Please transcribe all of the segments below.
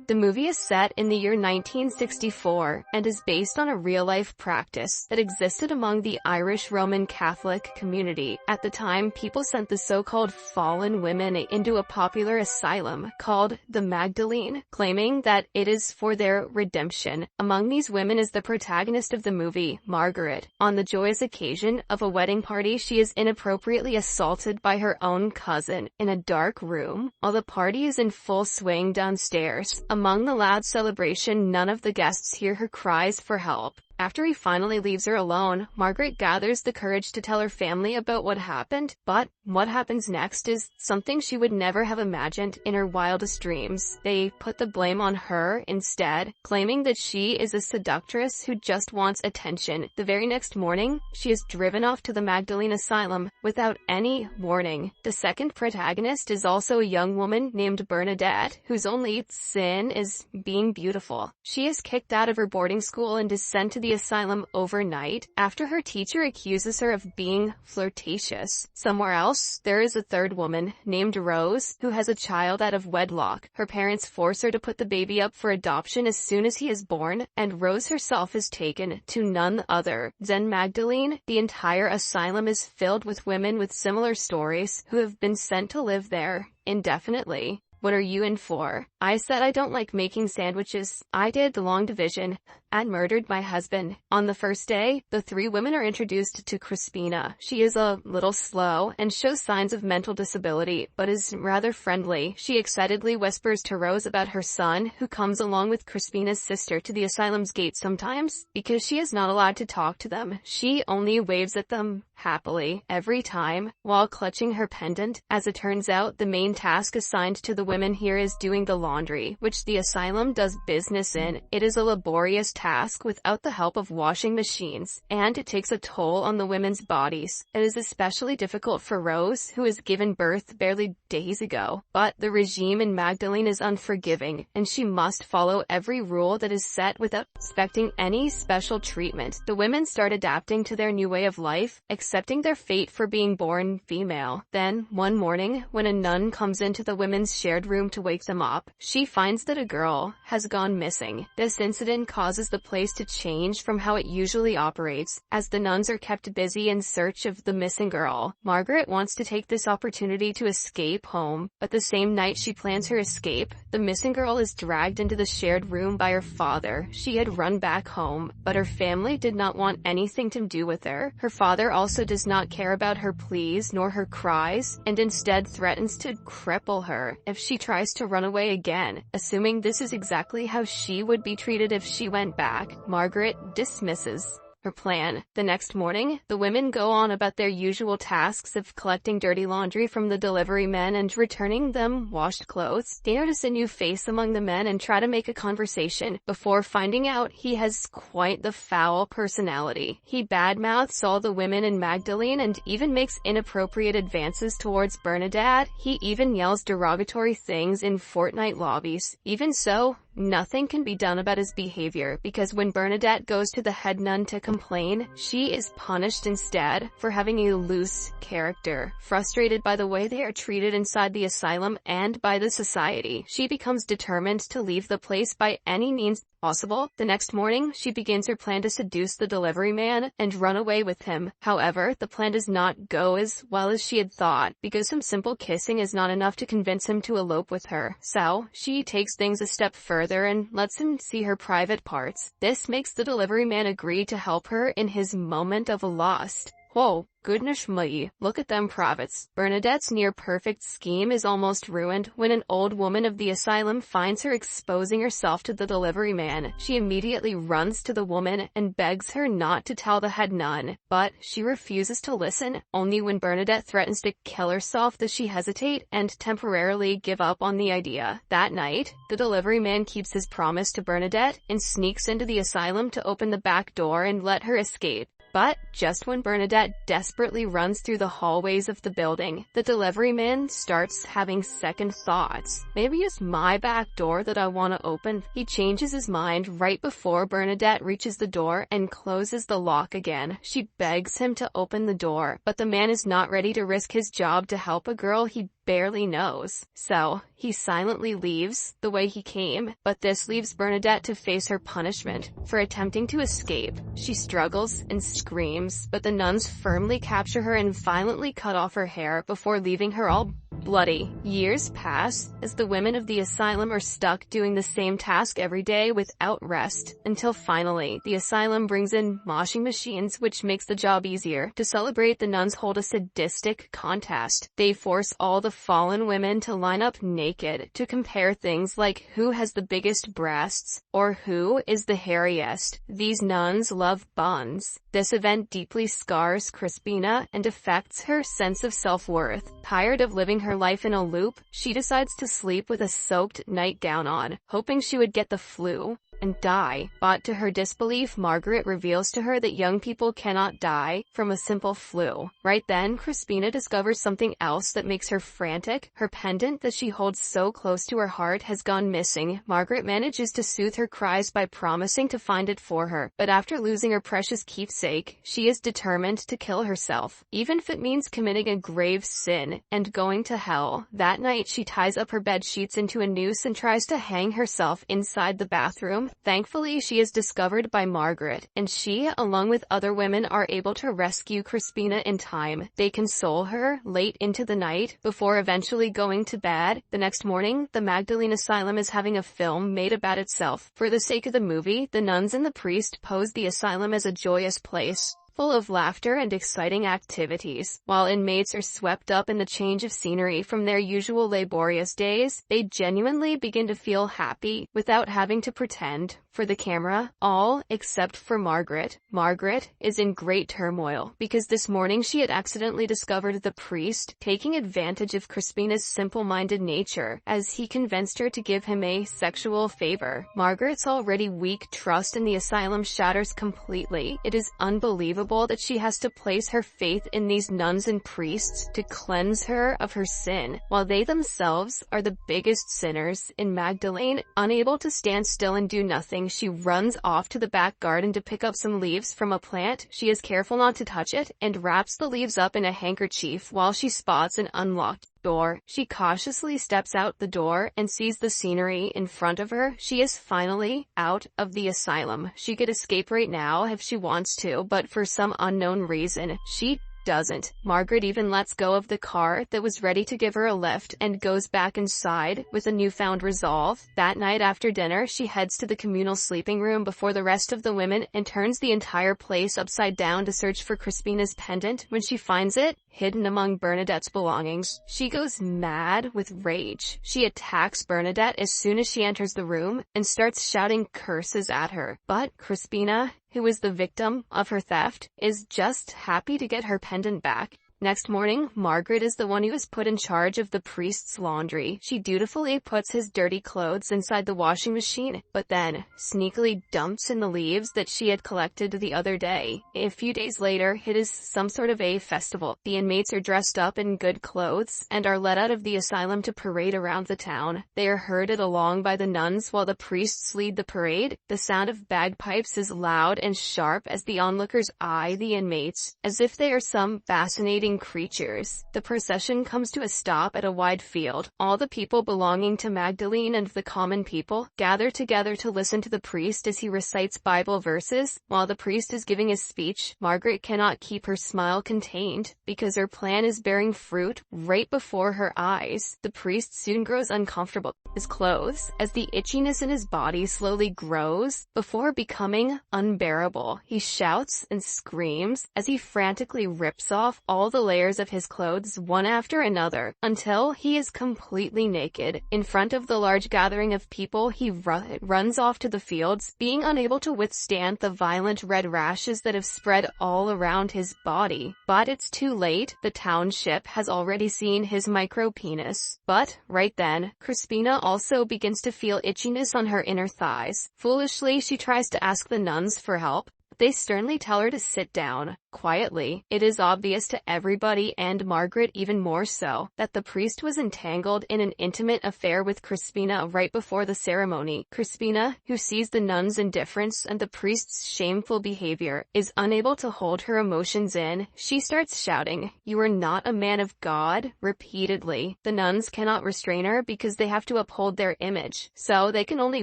The movie is set in the year 1964 and is based on a real-life practice that existed among the Irish Roman Catholic community. At the time, people sent the so-called fallen women into a popular asylum called the Magdalene, claiming that it is for their redemption. Among these women is the protagonist of the movie, Margaret. On the joyous occasion of a wedding party, she is inappropriately assaulted by her own cousin in a dark room, while the party is in full swing downstairs. Among the loud celebration, none of the guests hear her cries for help. After he finally leaves her alone, Margaret gathers the courage to tell her family about what happened, but what happens next is something she would never have imagined in her wildest dreams. They put the blame on her instead, claiming that she is a seductress who just wants attention. The very next morning, she is driven off to the Magdalene Asylum without any warning. The second protagonist is also a young woman named Bernadette, whose only sin is being beautiful. She is kicked out of her boarding school and is sent to the asylum overnight after her teacher accuses her of being flirtatious. Somewhere else, there is a third woman named Rose who has a child out of wedlock. Her parents force her to put the baby up for adoption as soon as he is born, and Rose herself is taken to none other than Magdalene. The entire asylum is filled with women with similar stories who have been sent to live there indefinitely. What are you in for? I said I don't like making sandwiches. I did the long division and murdered my husband. On the first day, the three women are introduced to Crispina. She is a little slow and shows signs of mental disability, but is rather friendly. She excitedly whispers to Rose about her son, who comes along with Crispina's sister to the asylum's gate sometimes. Because she is not allowed to talk to them, she only waves at them happily every time, while clutching her pendant. As it turns out, the main task assigned to the women here is doing the laundry, which the asylum does business in. It is a laborious task without the help of washing machines, and it takes a toll on the women's bodies. It is especially difficult for Rose, who was given birth barely days ago. But the regime in Magdalene is unforgiving, and she must follow every rule that is set without expecting any special treatment. The women start adapting to their new way of life, accepting their fate for being born female. Then, one morning, when a nun comes into the women's shared room to wake them up, she finds that a girl has gone missing. This incident causes the place to change from how it usually operates, as the nuns are kept busy in search of the missing girl. Margaret wants to take this opportunity to escape home, but the same night she plans her escape, the missing girl is dragged into the shared room by her father. She had run back home, but her family did not want anything to do with her. Her father also does not care about her pleas nor her cries, and instead threatens to cripple her if she tries to run away again. Assuming this is exactly how she would be treated if she went back, Margaret dismisses her plan. The next morning, the women go on about their usual tasks of collecting dirty laundry from the delivery men and returning them washed clothes. They notice a new face among the men and try to make a conversation, before finding out he has quite the foul personality. He badmouths all the women in Magdalene and even makes inappropriate advances towards Bernadette. He even yells derogatory things in Fortnite lobbies. Even so, nothing can be done about his behavior, because when Bernadette goes to the head nun to complain, she is punished instead for having a loose character. Frustrated by the way they are treated inside the asylum and by the society, she becomes determined to leave the place by any means possible. The next morning, she begins her plan to seduce the delivery man and run away with him. However, the plan does not go as well as she had thought, because some simple kissing is not enough to convince him to elope with her. So, she takes things a step further and lets him see her private parts. This makes the delivery man agree to help her in his moment of lust. Whoa, goodness me, look at them privates. Bernadette's near-perfect scheme is almost ruined when an old woman of the asylum finds her exposing herself to the delivery man. She immediately runs to the woman and begs her not to tell the head nun, but she refuses to listen. Only when Bernadette threatens to kill herself does she hesitate and temporarily give up on the idea. That night, the delivery man keeps his promise to Bernadette and sneaks into the asylum to open the back door and let her escape. But just when Bernadette desperately runs through the hallways of the building, the delivery man starts having second thoughts. Maybe it's my back door that I want to open. He changes his mind right before Bernadette reaches the door and closes the lock again. She begs him to open the door, but the man is not ready to risk his job to help a girl he barely knows. So, he silently leaves, the way he came, but this leaves Bernadette to face her punishment for attempting to escape. She struggles and screams, but the nuns firmly capture her and violently cut off her hair before leaving her all bloody. Years pass, as the women of the asylum are stuck doing the same task every day without rest, until finally, the asylum brings in washing machines, which makes the job easier. To celebrate, the nuns hold a sadistic contest. They force all the fallen women to line up naked, to compare things like who has the biggest breasts, or who is the hairiest. These nuns love buns. This event deeply scars Crispina and affects her sense of self-worth. Tired of living her life in a loop, she decides to sleep with a soaked nightgown on, hoping she would get the flu and die. But to her disbelief, Margaret reveals to her that young people cannot die from a simple flu. Right then, Crispina discovers something else that makes her frantic. Her pendant that she holds so close to her heart has gone missing. Margaret manages to soothe her cries by promising to find it for her, but after losing her precious keepsake, she is determined to kill herself, even if it means committing a grave sin and going to hell. That night, she ties up her bed sheets into a noose and tries to hang herself inside the bathroom. Thankfully, she is discovered by Margaret, and she, along with other women, are able to rescue Crispina in time. They console her late into the night, before eventually going to bed. The next morning, the Magdalene Asylum is having a film made about itself. For the sake of the movie, the nuns and the priest pose the asylum as a joyous place, full of laughter and exciting activities. While inmates are swept up in the change of scenery from their usual laborious days, they genuinely begin to feel happy without having to pretend for the camera, all except for Margaret. Margaret is in great turmoil because this morning she had accidentally discovered the priest taking advantage of Crispina's simple-minded nature as he convinced her to give him a sexual favor. Margaret's already weak trust in the asylum shatters completely. It is unbelievable that she has to place her faith in these nuns and priests to cleanse her of her sin, while they themselves are the biggest sinners. In Magdalene, unable to stand still and do nothing, she runs off to the back garden to pick up some leaves from a plant. She is careful not to touch it and wraps the leaves up in a handkerchief while she spots an unlocked door. She cautiously steps out the door and sees the scenery in front of her. She is finally out of the asylum. She could escape right now if she wants to, but for some unknown reason, she doesn't. Margaret even lets go of the car that was ready to give her a lift and goes back inside with a newfound resolve. That night after dinner, she heads to the communal sleeping room before the rest of the women and turns the entire place upside down to search for Crispina's pendant. When she finds it, hidden among Bernadette's belongings, she goes mad with rage. She attacks Bernadette as soon as she enters the room and starts shouting curses at her. But Crispina, who is the victim of her theft, is just happy to get her pendant back. Next morning, Margaret is the one who is put in charge of the priest's laundry. She dutifully puts his dirty clothes inside the washing machine, but then sneakily dumps in the leaves that she had collected the other day. A few days later, it is some sort of a festival. The inmates are dressed up in good clothes and are let out of the asylum to parade around the town. They are herded along by the nuns while the priests lead the parade. The sound of bagpipes is loud and sharp as the onlookers eye the inmates, as if they are some fascinating creatures. The procession comes to a stop at a wide field. All the people belonging to Magdalene and the common people gather together to listen to the priest as he recites Bible verses. While the priest is giving his speech, Margaret cannot keep her smile contained because her plan is bearing fruit right before her eyes. The priest soon grows uncomfortable in his clothes as the itchiness in his body slowly grows before becoming unbearable. He shouts and screams as he frantically rips off all the layers of his clothes one after another until he is completely naked. In front of the large gathering of people, he runs off to the fields, being unable to withstand the violent red rashes that have spread all around his body. But it's too late. The township has already seen his micro-penis. But right then, Crispina also begins to feel itchiness on her inner thighs. Foolishly, she tries to ask the nuns for help. They sternly tell her to sit down. quietly. It is obvious to everybody, and Margaret even more so, that the priest was entangled in an intimate affair with Crispina right before the ceremony. Crispina, who sees the nun's indifference and the priest's shameful behavior, is unable to hold her emotions in. She starts shouting, "You are not a man of God," repeatedly. The nuns cannot restrain her because they have to uphold their image, so they can only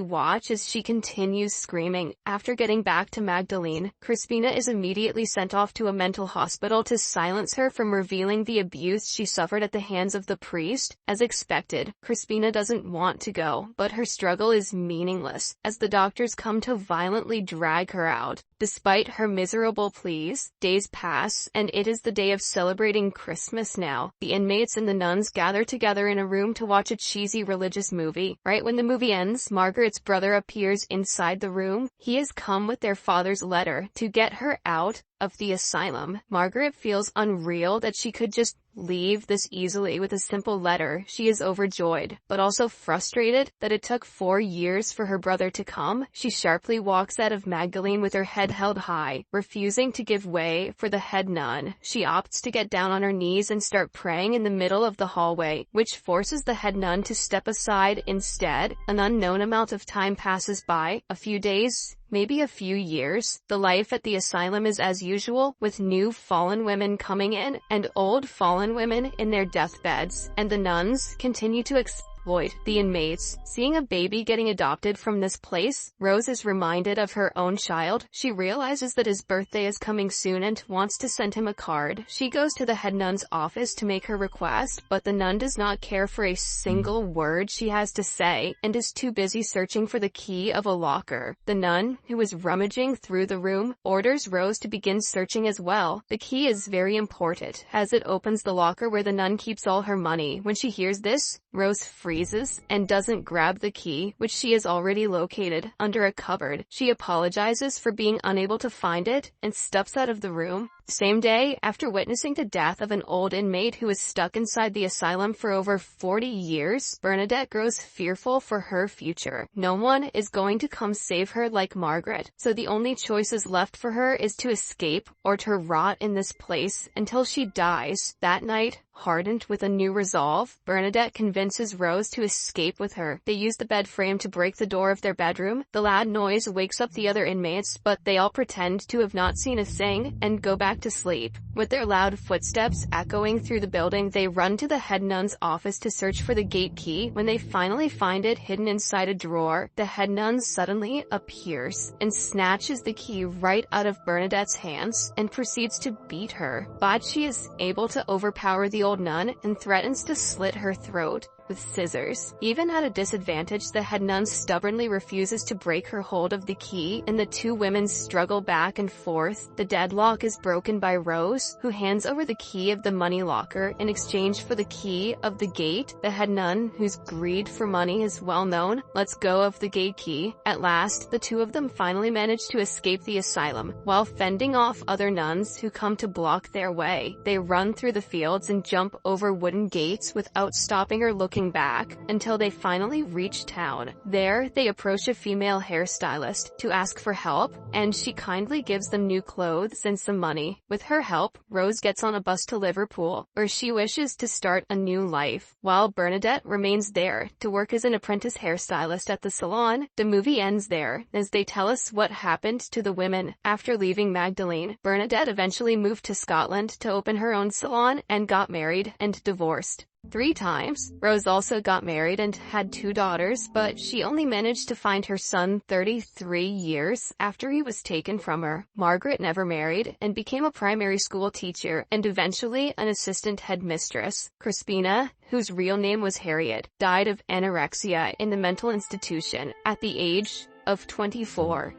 watch as she continues screaming. After getting back to Magdalene, Crispina is immediately sent off to a mental hospital to silence her from revealing the abuse she suffered at the hands of the priest. As expected, Crispina doesn't want to go, but her struggle is meaningless, as the doctors come to violently drag her out. Despite her miserable pleas, days pass, and it is the day of celebrating Christmas now. The inmates and the nuns gather together in a room to watch a cheesy religious movie. Right when the movie ends, Margaret's brother appears inside the room. He has come with their father's letter to get her out of the asylum. Margaret feels unreal that she could just leave this easily with a simple letter. She is overjoyed, but also frustrated that it took 4 years for her brother to come. She sharply walks out of Magdalene with her head held high, refusing to give way for the head nun. She opts to get down on her knees and start praying in the middle of the hallway, which forces the head nun to step aside instead. An unknown amount of time passes by, a few days, maybe a few years. The life at the asylum is as usual, with new fallen women coming in, and old fallen women in their deathbeds, and the nuns continue to exploit the inmates. Seeing a baby getting adopted from this place, Rose is reminded of her own child. She realizes that his birthday is coming soon and wants to send him a card. She goes to the head nun's office to make her request, but the nun does not care for a single word she has to say, and is too busy searching for the key of a locker. The nun, who is rummaging through the room, orders Rose to begin searching as well. The key is very important, as it opens the locker where the nun keeps all her money. When she hears this, Rose freezes and doesn't grab the key, which she has already located under a cupboard. She apologizes for being unable to find it and steps out of the room. Same day, after witnessing the death of an old inmate who was stuck inside the asylum for over 40 years, Bernadette grows fearful for her future. No one is going to come save her like Margaret, so the only choices left for her is to escape or to rot in this place until she dies. That night, hardened with a new resolve, Bernadette convinces Rose to escape with her. They use the bed frame to break the door of their bedroom. The loud noise wakes up the other inmates, but they all pretend to have not seen a thing and go back to sleep. With their loud footsteps echoing through the building, they run to the head nun's office to search for the gate key. When they finally find it hidden inside a drawer, the head nun suddenly appears and snatches the key right out of Bernadette's hands and proceeds to beat her. But she is able to overpower the old nun and threatens to slit her throat with scissors. Even at a disadvantage, the head nun stubbornly refuses to break her hold of the key, and the two women struggle back and forth. The deadlock is broken by Rose, who hands over the key of the money locker in exchange for the key of the gate. The head nun, whose greed for money is well known, lets go of the gate key. At last, the two of them finally manage to escape the asylum, while fending off other nuns who come to block their way. They run through the fields and jump over wooden gates without stopping or looking back, until they finally reach town. There, they approach a female hairstylist to ask for help, and she kindly gives them new clothes and some money. With her help, Rose gets on a bus to Liverpool, where she wishes to start a new life, while Bernadette remains there to work as an apprentice hairstylist at the salon. The movie ends there, as they tell us what happened to the women. After leaving Magdalene, Bernadette eventually moved to Scotland to open her own salon and got married and divorced 3 times. Rose also got married and had 2 daughters, but she only managed to find her son 33 years after he was taken from her. Margaret never married and became a primary school teacher and eventually an assistant headmistress. Crispina, whose real name was Harriet, died of anorexia in the mental institution at the age of 24.